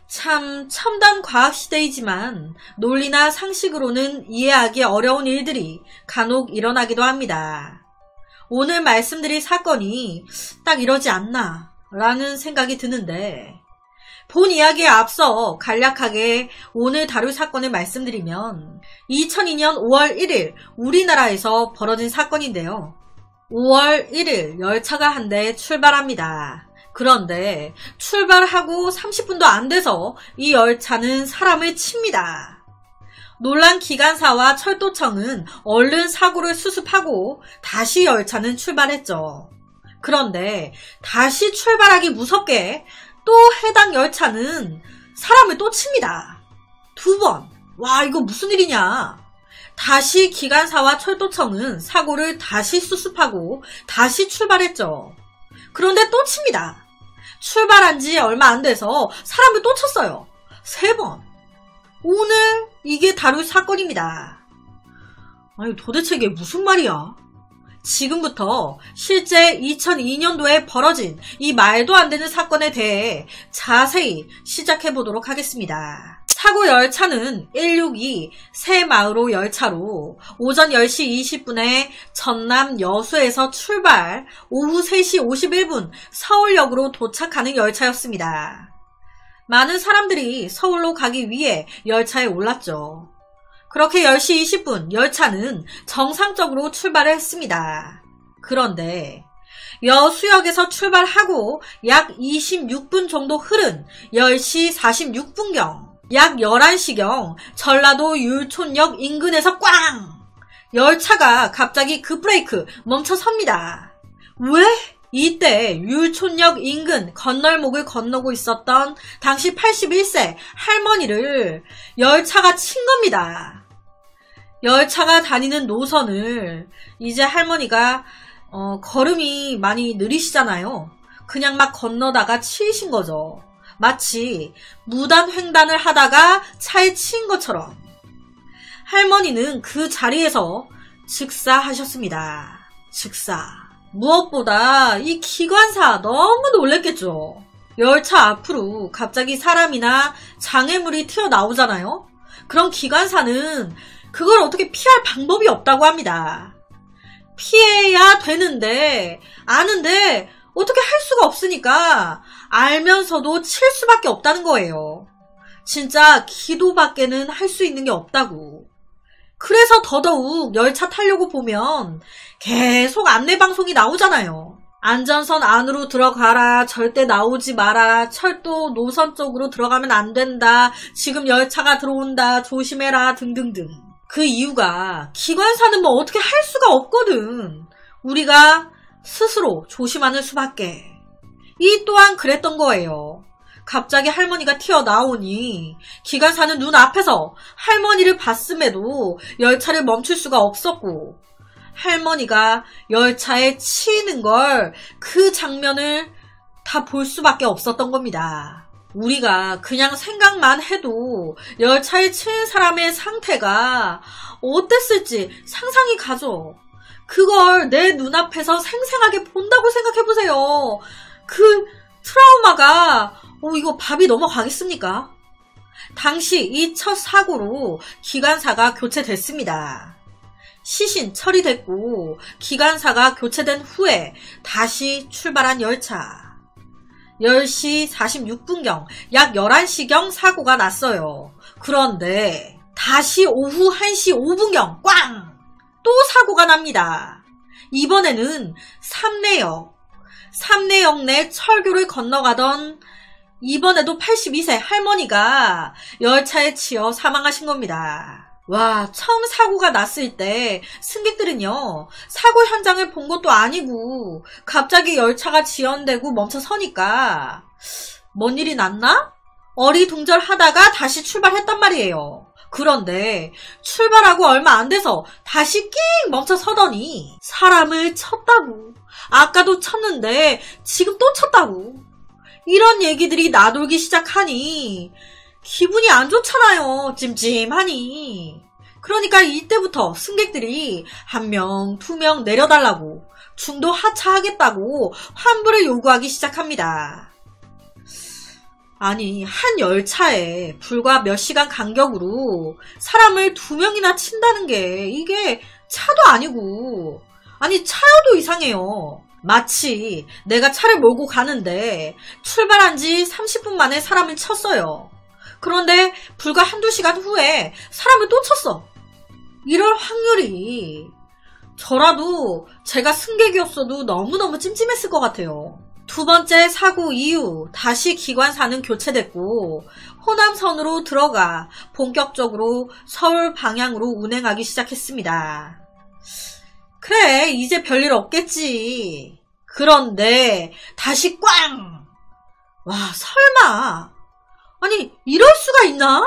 참 첨단 과학 시대이지만 논리나 상식으로는 이해하기 어려운 일들이 간혹 일어나기도 합니다. 오늘 말씀드릴 사건이 딱 이러지 않나 라는 생각이 드는데, 본 이야기에 앞서 간략하게 오늘 다룰 사건을 말씀드리면 2002년 5월 1일 우리나라에서 벌어진 사건인데요. 5월 1일 열차가 한 대 출발합니다. 그런데 출발하고 30분도 안 돼서 이 열차는 사람을 칩니다. 놀란 기관사와 철도청은 얼른 사고를 수습하고 다시 열차는 출발했죠. 그런데 다시 출발하기 무섭게 또 해당 열차는 사람을 또 칩니다. 2번. 와, 이거 무슨 일이냐. 다시 기관사와 철도청은 사고를 다시 수습하고 다시 출발했죠. 그런데 또 칩니다. 출발한 지 얼마 안 돼서 사람을 또 쳤어요. 3번. 오늘 이게 다룰 사건입니다. 아니, 도대체 이게 무슨 말이야? 지금부터 실제 2002년도에 벌어진 이 말도 안 되는 사건에 대해 자세히 시작해 보도록 하겠습니다. 사고 열차는 162 새마을호 열차로 오전 10시 20분에 전남 여수에서 출발, 오후 3시 51분 서울역으로 도착하는 열차였습니다. 많은 사람들이 서울로 가기 위해 열차에 올랐죠. 그렇게 10시 20분 열차는 정상적으로 출발을 했습니다. 그런데 여수역에서 출발하고 약 26분 정도 흐른 10시 46분경, 약 11시경 전라도 율촌역 인근에서 꽝! 열차가 갑자기 급브레이크 멈춰섭니다. 왜? 이때 율촌역 인근 건널목을 건너고 있었던 당시 81세 할머니를 열차가 친 겁니다. 열차가 다니는 노선을 이제 할머니가 걸음이 많이 느리시잖아요. 그냥 막 건너다가 치이신 거죠. 마치 무단 횡단을 하다가 차에 치인 것처럼. 할머니는 그 자리에서 즉사하셨습니다. 즉사. 무엇보다 이 기관사 너무 놀랬겠죠. 열차 앞으로 갑자기 사람이나 장애물이 튀어나오잖아요. 그럼 기관사는 그걸 어떻게 피할 방법이 없다고 합니다. 피해야 되는데, 아는데 어떻게 할 수가 없으니까 알면서도 칠 수밖에 없다는 거예요. 진짜 기도밖에는 할 수 있는 게 없다고. 그래서 더더욱 열차 타려고 보면 계속 안내방송이 나오잖아요. 안전선 안으로 들어가라, 절대 나오지 마라, 철도 노선 쪽으로 들어가면 안 된다, 지금 열차가 들어온다, 조심해라 등등등. 그 이유가 기관사는 뭐 어떻게 할 수가 없거든. 우리가 스스로 조심하는 수밖에. 이 또한 그랬던 거예요. 갑자기 할머니가 튀어나오니 기관사는 눈앞에서 할머니를 봤음에도 열차를 멈출 수가 없었고, 할머니가 열차에 치이는 걸, 그 장면을 다 볼 수밖에 없었던 겁니다. 우리가 그냥 생각만 해도 열차에 치인 사람의 상태가 어땠을지 상상이 가죠. 그걸 내 눈앞에서 생생하게 본다고 생각해보세요. 그 트라우마가 이거 밥이 넘어가겠습니까? 당시 이 첫 사고로 기관사가 교체됐습니다. 시신 처리됐고 기관사가 교체된 후에 다시 출발한 열차. 10시 46분경, 약 11시경 사고가 났어요. 그런데 다시 오후 1시 5분경 꽝! 또 사고가 납니다. 이번에는 삼내역 내 철교를 건너가던 이번에도 82세 할머니가 열차에 치여 사망하신 겁니다. 와, 처음 사고가 났을 때 승객들은요, 사고 현장을 본 것도 아니고 갑자기 열차가 지연되고 멈춰 서니까 뭔 일이 났나? 어리둥절하다가 다시 출발했단 말이에요. 그런데 출발하고 얼마 안 돼서 다시 낑 멈춰 서더니 사람을 쳤다고. 아까도 쳤는데 지금 또 쳤다고. 이런 얘기들이 나돌기 시작하니 기분이 안 좋잖아요. 찜찜하니. 그러니까 이때부터 승객들이 1명, 2명 내려달라고, 중도 하차하겠다고 환불을 요구하기 시작합니다. 아니, 한 열차에 불과 몇 시간 간격으로 사람을 2명이나 친다는 게 이게 차도 아니고, 아니 차여도 이상해요. 마치 내가 차를 몰고 가는데 출발한 지 30분 만에 사람을 쳤어요. 그런데 불과 한두 시간 후에 사람을 또 쳤어. 이럴 확률이, 저라도 제가 승객이었어도 너무너무 찜찜했을 것 같아요. 두 번째 사고 이후 다시 기관사는 교체됐고 호남선으로 들어가 본격적으로 서울 방향으로 운행하기 시작했습니다. 그래, 이제 별일 없겠지. 그런데 다시 꽝! 와, 설마. 아니, 이럴 수가 있나?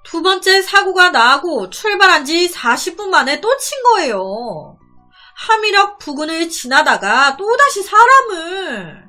두 번째 사고가 나고 출발한 지 40분 만에 또 친 거예요. 함의력 부근을 지나다가 또다시 사람을.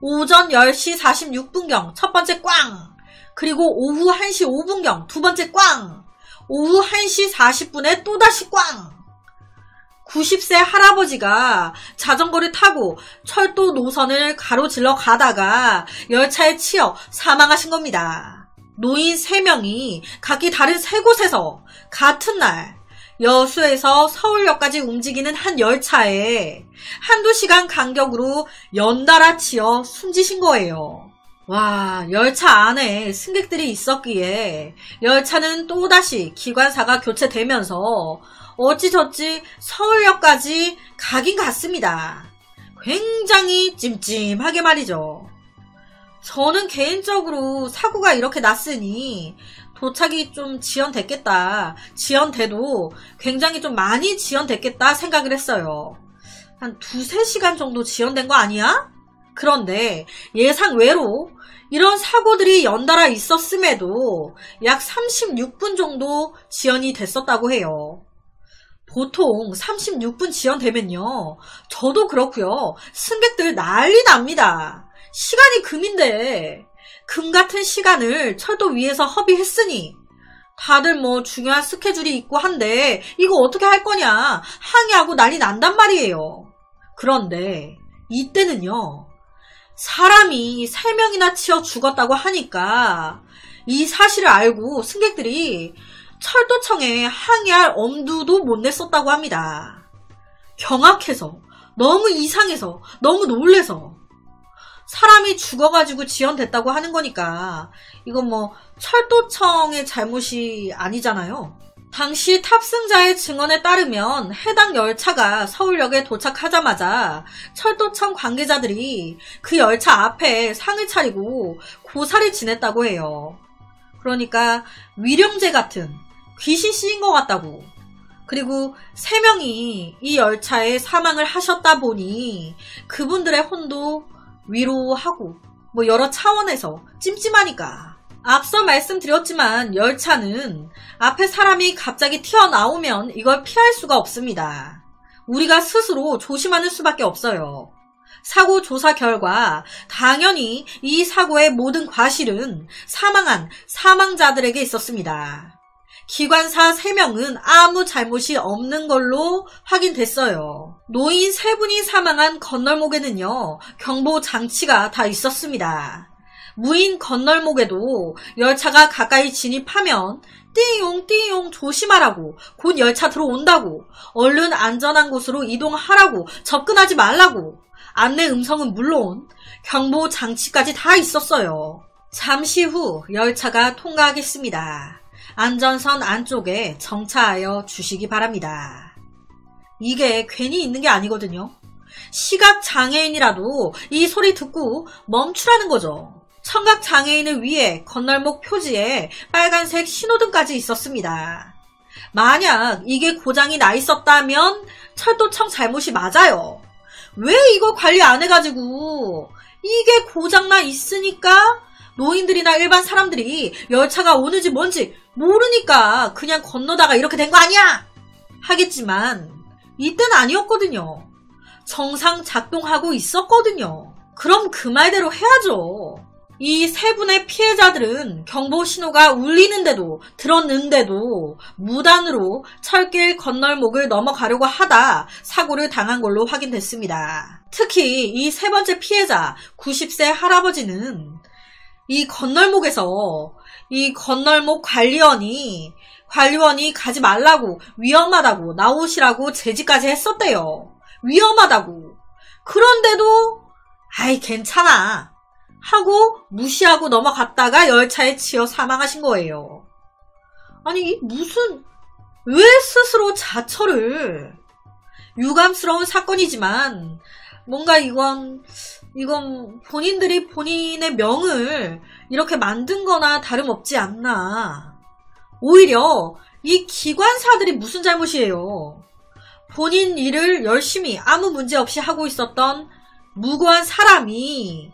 오전 10시 46분경 첫 번째 꽝, 그리고 오후 1시 5분경 두 번째 꽝, 오후 1시 40분에 또다시 꽝. 90세 할아버지가 자전거를 타고 철도 노선을 가로질러 가다가 열차에 치여 사망하신 겁니다. 노인 3명이 각기 다른 3곳에서 같은 날 여수에서 서울역까지 움직이는 한 열차에 한두 시간 간격으로 연달아 치여 숨지신 거예요. 와, 열차 안에 승객들이 있었기에 열차는 또다시 기관사가 교체되면서 어찌저찌 서울역까지 가긴 갔습니다. 굉장히 찜찜하게 말이죠. 저는 개인적으로 사고가 이렇게 났으니 도착이 좀 지연됐겠다. 지연돼도 굉장히 좀 많이 지연됐겠다 생각을 했어요. 한 2-3시간 정도 지연된 거 아니야? 그런데 예상 외로 이런 사고들이 연달아 있었음에도 약 36분 정도 지연이 됐었다고 해요. 보통 36분 지연되면요, 저도 그렇고요, 승객들 난리 납니다. 시간이 금인데 금 같은 시간을 철도 위에서 허비했으니 다들 뭐 중요한 스케줄이 있고 한데 이거 어떻게 할 거냐 항의하고 난리 난단 말이에요. 그런데 이때는요, 사람이 3명이나 치여 죽었다고 하니까 이 사실을 알고 승객들이 철도청에 항의할 엄두도 못 냈었다고 합니다. 경악해서, 너무 이상해서, 너무 놀래서. 사람이 죽어가지고 지연됐다고 하는 거니까 이건 뭐 철도청의 잘못이 아니잖아요. 당시 탑승자의 증언에 따르면 해당 열차가 서울역에 도착하자마자 철도청 관계자들이 그 열차 앞에 상을 차리고 고사를 지냈다고 해요. 그러니까 위령제 같은 귀신 씌인 것 같다고. 그리고 3명이 이 열차에 사망을 하셨다 보니 그분들의 혼도 위로하고 뭐 여러 차원에서 찜찜하니까. 앞서 말씀드렸지만 열차는 앞에 사람이 갑자기 튀어나오면 이걸 피할 수가 없습니다. 우리가 스스로 조심하는 수밖에 없어요. 사고 조사 결과 당연히 이 사고의 모든 과실은 사망한 사망자들에게 있었습니다. 기관사 3명은 아무 잘못이 없는 걸로 확인됐어요. 노인 3분이 사망한 건널목에는요, 경보 장치가 다 있었습니다. 무인 건널목에도 열차가 가까이 진입하면 띠용 띠용 조심하라고, 곧 열차 들어온다고, 얼른 안전한 곳으로 이동하라고, 접근하지 말라고, 안내 음성은 물론 경보 장치까지 다 있었어요. 잠시 후 열차가 통과하겠습니다. 안전선 안쪽에 정차하여 주시기 바랍니다. 이게 괜히 있는 게 아니거든요. 시각장애인이라도 이 소리 듣고 멈추라는 거죠. 청각장애인을 위해 건널목 표지에 빨간색 신호등까지 있었습니다. 만약 이게 고장이 나 있었다면 철도청 잘못이 맞아요. 왜 이걸 관리 안 해가지고 이게 고장나 있으니까 노인들이나 일반 사람들이 열차가 오는지 뭔지 모르니까 그냥 건너다가 이렇게 된 거 아니야? 하겠지만 이때는 아니었거든요. 정상 작동하고 있었거든요. 그럼 그 말대로 해야죠. 이 세 분의 피해자들은 경보 신호가 울리는데도 들었는데도 무단으로 철길 건널목을 넘어가려고 하다 사고를 당한 걸로 확인됐습니다. 특히 이 세 번째 피해자 90세 할아버지는 이 건널목에서 이 건널목 관리원이 가지 말라고 위험하다고 나오시라고 제지까지 했었대요. 위험하다고. 그런데도 아이 괜찮아 하고 무시하고 넘어갔다가 열차에 치여 사망하신 거예요. 아니 왜 스스로 자처를. 유감스러운 사건이지만 뭔가 이건 본인들이 본인의 명을 이렇게 만든 거나 다름없지 않나. 오히려 이 기관사들이 무슨 잘못이에요. 본인 일을 열심히 아무 문제 없이 하고 있었던 무고한 사람이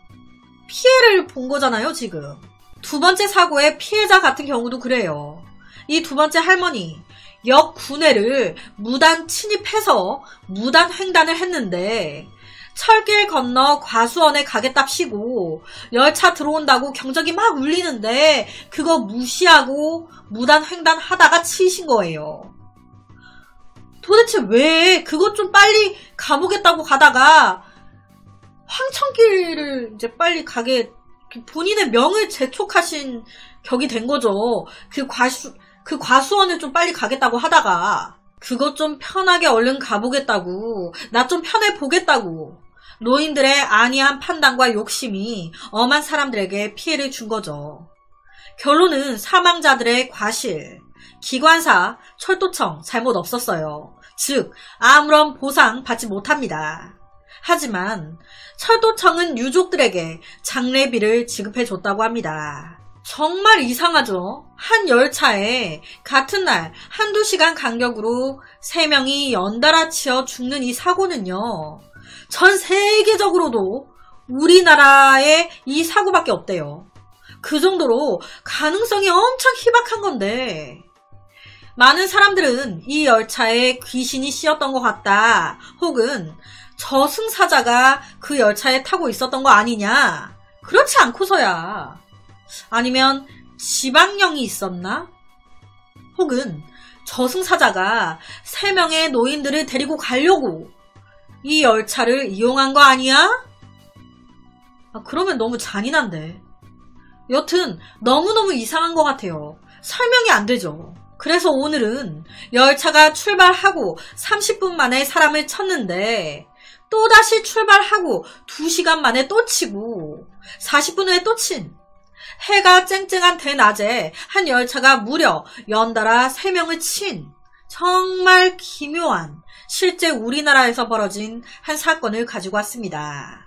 피해를 본 거잖아요, 지금. 두 번째 사고의 피해자 같은 경우도 그래요. 이 두 번째 할머니, 역 구내를 무단 침입해서 무단 횡단을 했는데 철길 건너 과수원에 가겠답시고 열차 들어온다고 경적이 막 울리는데 그거 무시하고 무단 횡단하다가 치신 거예요. 도대체 왜 그것 좀 빨리 가보겠다고 가다가 황천길을 이제 빨리 가게 본인의 명을 재촉하신 격이 된 거죠. 그 과수원을 좀 빨리 가겠다고 하다가 그것 좀 편하게 얼른 가보겠다고 나 좀 편해 보겠다고 노인들의 안이한 판단과 욕심이 엄한 사람들에게 피해를 준 거죠. 결론은 사망자들의 과실, 기관사, 철도청 잘못 없었어요. 즉 아무런 보상 받지 못합니다. 하지만 철도청은 유족들에게 장례비를 지급해줬다고 합니다. 정말 이상하죠? 한 열차에 같은 날 한두 시간 간격으로 3명이 연달아 치여 죽는 이 사고는요. 전 세계적으로도 우리나라에 이 사고밖에 없대요. 그 정도로 가능성이 엄청 희박한 건데 많은 사람들은 이 열차에 귀신이 씌었던 것 같다 혹은 저승사자가 그 열차에 타고 있었던 거 아니냐. 그렇지 않고서야 아니면 지방령이 있었나? 혹은 저승사자가 3명의 노인들을 데리고 가려고 이 열차를 이용한 거 아니야? 그러면 너무 잔인한데. 여튼 너무너무 이상한 것 같아요. 설명이 안 되죠. 그래서 오늘은 열차가 출발하고 30분 만에 사람을 쳤는데 또다시 출발하고 2시간 만에 또 치고 40분 후에 또 친 해가 쨍쨍한 대낮에 한 열차가 무려 연달아 3명을 친 정말 기묘한 실제 우리나라에서 벌어진 한 사건을 가지고 왔습니다.